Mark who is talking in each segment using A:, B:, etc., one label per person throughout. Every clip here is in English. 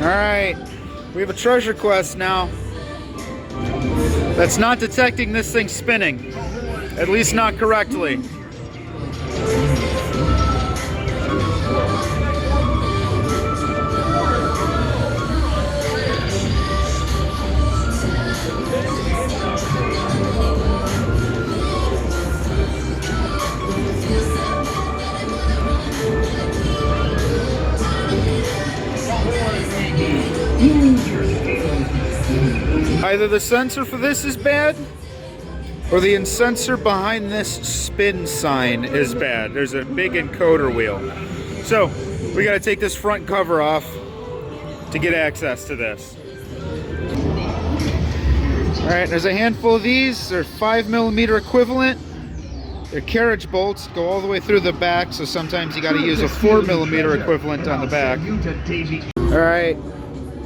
A: Alright, we have a treasure quest now that's not detecting this thing spinning, at least not correctly. Either the sensor for this is bad, or the sensor behind this spin sign is bad. There's a big encoder wheel. So, we gotta take this front cover off to get access to this. Alright, there's a handful of these. They're 5mm equivalent. They're carriage bolts, go all the way through the back, so sometimes you gotta use a 4mm equivalent on the back. Alright,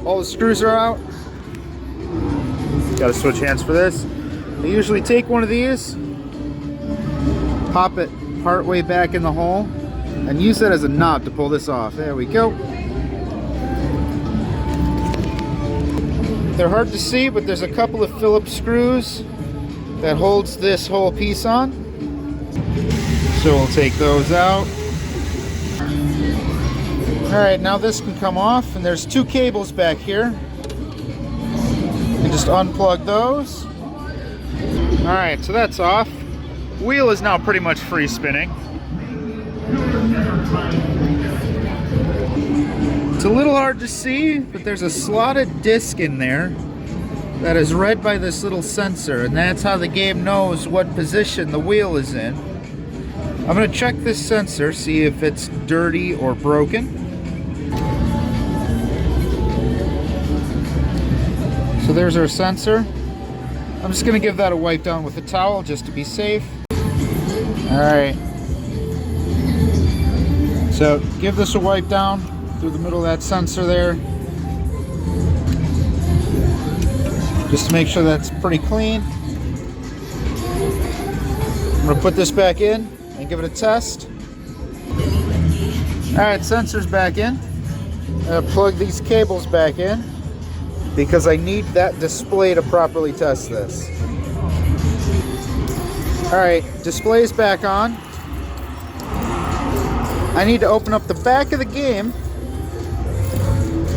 A: all the screws are out. Gotta switch hands for this. I usually take one of these, pop it part way back in the hole, and use that as a knob to pull this off. There we go. They're hard to see, but there's a couple of Phillips screws that holds this whole piece on. So we'll take those out. Alright, now this can come off, and there's two cables back here. Just unplug those. Alright, so that's off. Wheel is now pretty much free spinning. It's a little hard to see, but there's a slotted disc in there that is read by this little sensor, and that's how the game knows what position the wheel is in. I'm going to check this sensor, see if it's dirty or broken. So there's our sensor. I'm just gonna give that a wipe down with a towel just to be safe. Alright. So give this a wipe down through the middle of that sensor there. Just to make sure that's pretty clean. I'm gonna put this back in and give it a test. Alright, sensor's back in. I'm gonna plug these cables back in, because I need that display to properly test this. Alright, display is back on. I need to open up the back of the game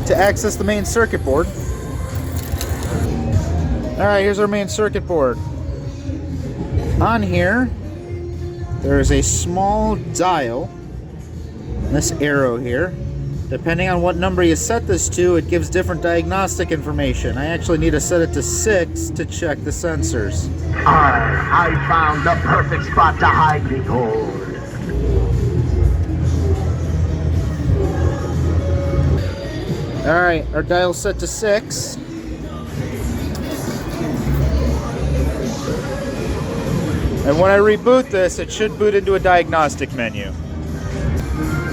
A: to access the main circuit board. Alright, here's our main circuit board. On here, there is a small dial, this arrow here. Depending on what number you set this to, it gives different diagnostic information. I actually need to set it to 6 to check the sensors.
B: I found the perfect spot to hide the gold.
A: Alright, our dial's set to 6. And when I reboot this, it should boot into a diagnostic menu.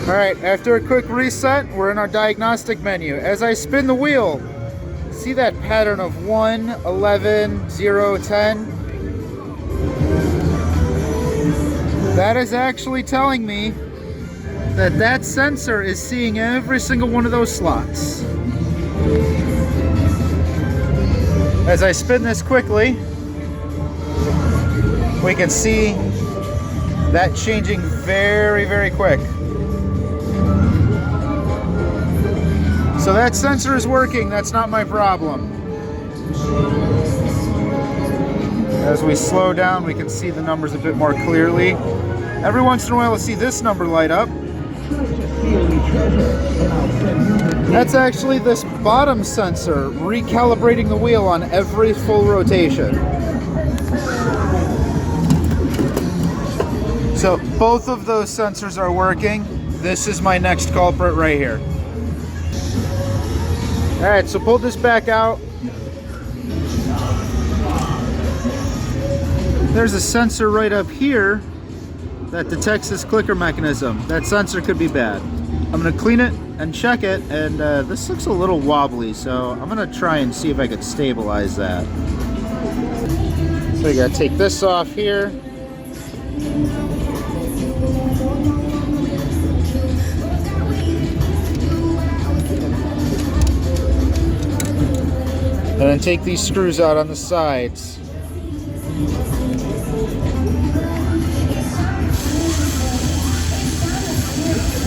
A: Alright, after a quick reset, we're in our diagnostic menu. As I spin the wheel, see that pattern of 1, 11, 0, 10? That is actually telling me that that sensor is seeing every single one of those slots. As I spin this quickly, we can see that changing very, very quick. So that sensor is working, that's not my problem. As we slow down, we can see the numbers a bit more clearly. Every once in a while, we'll see this number light up. That's actually this bottom sensor recalibrating the wheel on every full rotation. So both of those sensors are working. This is my next culprit right here. Alright, so pull this back out. There's a sensor right up here that detects this clicker mechanism. That sensor could be bad. I'm going to clean it and check it, and this looks a little wobbly, so I'm going to try and see if I can stabilize that. So you got to take this off here. And then take these screws out on the sides.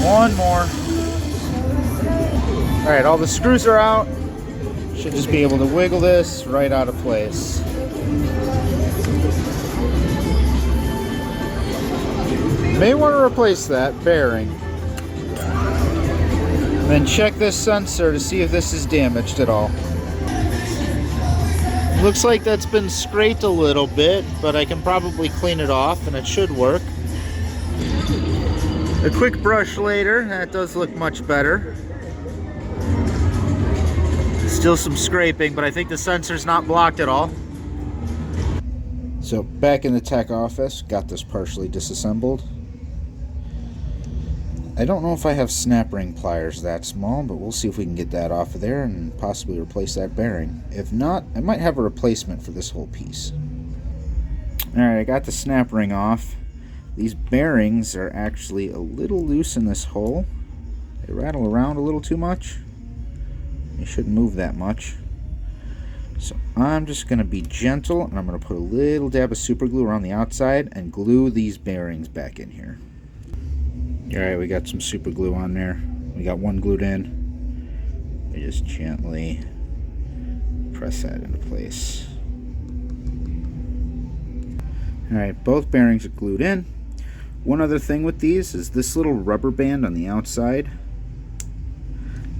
A: One more. Alright, all the screws are out. Should just be able to wiggle this right out of place. May want to replace that bearing. Then check this sensor to see if this is damaged at all. Looks like that's been scraped a little bit, but I can probably clean it off and it should work. A quick brush later, that does look much better. Still some scraping, but I think the sensor's not blocked at all. So back in the tech office, got this partially disassembled. I don't know if I have snap ring pliers that small, but we'll see if we can get that off of there and possibly replace that bearing. If not, I might have a replacement for this whole piece. Alright, I got the snap ring off. These bearings are actually a little loose in this hole. They rattle around a little too much. You shouldn't move that much. So I'm just going to be gentle, and I'm going to put a little dab of super glue around the outside and glue these bearings back in here. Alright, we got some super glue on there. We got one glued in. We just gently press that into place. Alright, both bearings are glued in. One other thing with these is this little rubber band on the outside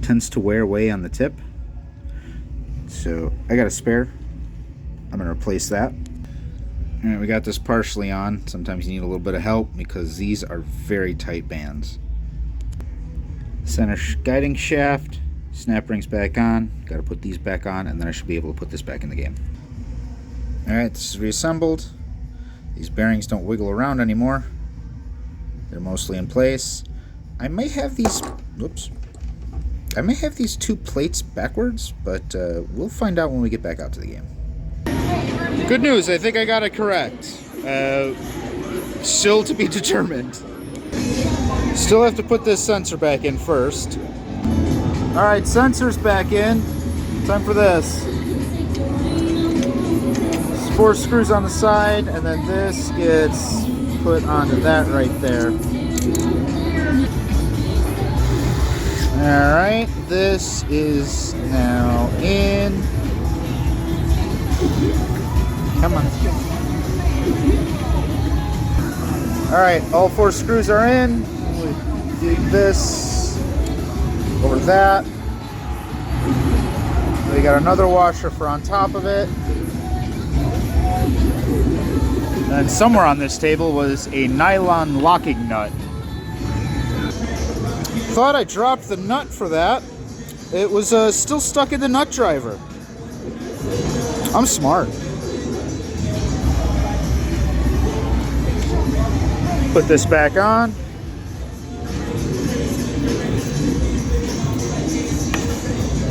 A: tends to wear away on the tip. So I got a spare. I'm going to replace that. Alright, we got this partially on. Sometimes you need a little bit of help because these are very tight bands. Center guiding shaft, snap rings back on. Got to put these back on, and then I should be able to put this back in the game. Alright, this is reassembled. These bearings don't wiggle around anymore. They're mostly in place. I may have these... Whoops. I may have these two plates backwards, but we'll find out when we get back out to the game. Good news, I think I got it correct. Still to be determined. Still have to put this sensor back in first. Alright, sensor's back in. Time for this. 4 screws on the side, and then this gets put onto that right there. Alright, this is now in. Come on. Alright, all 4 screws are in. We do this over that. We got another washer for on top of it. And somewhere on this table was a nylon locking nut. Thought I dropped the nut for that. It was still stuck in the nut driver. I'm smart. Put this back on.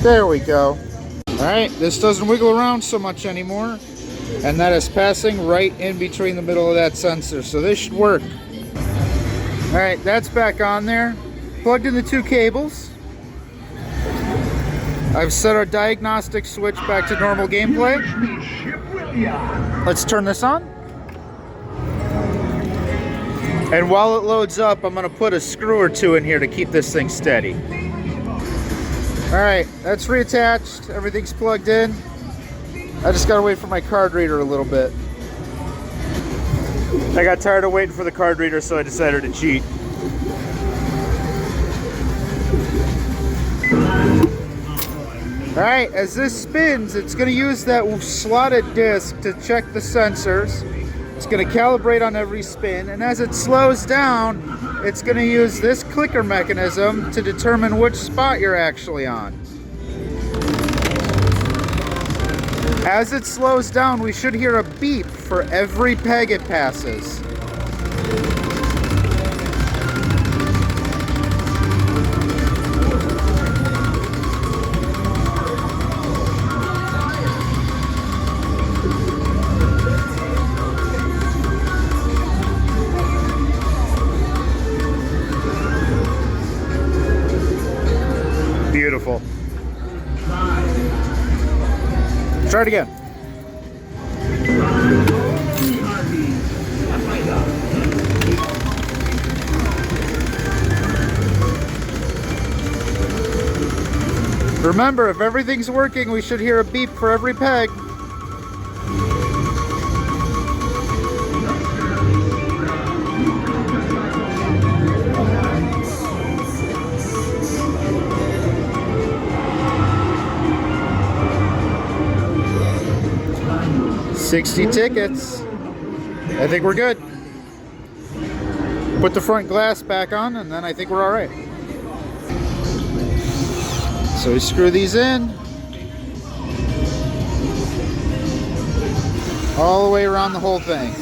A: There we go. Alright, this doesn't wiggle around so much anymore. And that is passing right in between the middle of that sensor. So this should work. Alright, that's back on there. Plugged in the 2 cables. I've set our diagnostic switch back to normal gameplay. Let's turn this on. And while it loads up, I'm going to put a screw or 2 in here to keep this thing steady. Alright, that's reattached. Everything's plugged in. I just got to wait for my card reader a little bit. I got tired of waiting for the card reader, so I decided to cheat. Alright, as this spins, it's going to use that slotted disc to check the sensors. It's going to calibrate on every spin, and as it slows down, it's going to use this clicker mechanism to determine which spot you're actually on. As it slows down, we should hear a beep for every peg it passes. Beautiful. Try it again. Remember, if everything's working, we should hear a beep for every peg. $60 tickets. I think we're good. Put the front glass back on, and then I think we're all right. So we screw these in all the way around the whole thing.